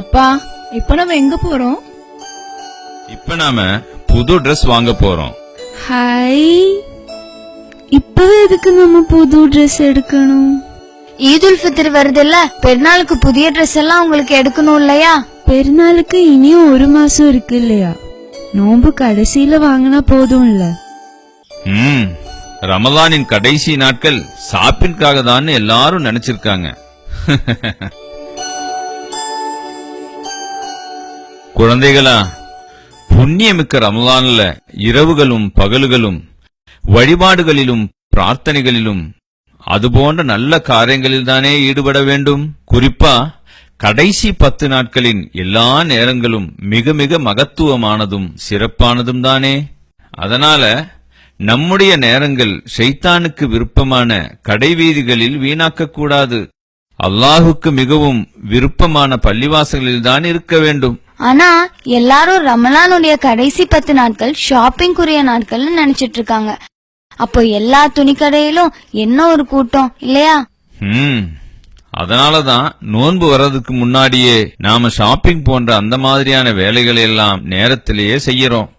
அப்பா, இப்ப நம்ம எங்க போறோம்? இப்ப நாம புது Dress வாங்க போறோம். ஹாய், இப்பவே எதுக்கு நம்ம புது Dress எடுக்கணும்? ஈதுல் ஃபித்ர் வருதுல்ல, பெருநாளுக்கு புதிய Dress எல்லாம் உங்களுக்கு எடுக்கணும் இல்லையா? பெருநாளுக்கு இனியும் 1 மாசம் இருக்கு இல்லையா? நோன்பு கடைசியில வாங்கினா போதும் இல்ல? ரமலானின் கடைசி நாட்கள் ஷாப்பிங்காக தான் எல்லாரும் நினைச்சிருக்காங்க. குழந்தைகளா, புண்ணியமிக்க ரமலான்ல இரவுகளும் பகலுகளும் வழிபாடுகளிலும் பிரார்த்தனைகளிலும் அதுபோன்ற நல்ல காரியங்களில் தானே ஈடுபட வேண்டும். குறிப்பா கடைசி 10 நாட்களின் எல்லா நேரங்களும் மிக மிக மகத்துவமானதும் சிறப்பானதும் தானே. அதனால நம்முடைய நேரங்கள் ஷைத்தானுக்கு விருப்பமான கடைவீதிகளில் வீணாக்க கூடாது. அல்லாஹுக்கு மிகவும் விருப்பமான பள்ளிவாசல்களில் தான் இருக்க வேண்டும். ஆனா எல்லாரும் ரமலானுடைய கடைசி 10 நாட்கள் ஷாப்பிங்குரிய நாட்கள்னு நினைச்சிட்டு இருக்காங்க. அப்போ எல்லா துணிக்கடையிலும் என்ன ஒரு கூட்டம் இல்லையா? அதனாலதான் நோன்பு வர்றதுக்கு முன்னாடியே நாம ஷாப்பிங் போன்ற அந்த மாதிரியான வேலைகளை எல்லாம் நேரத்திலேயே செய்யறோம்.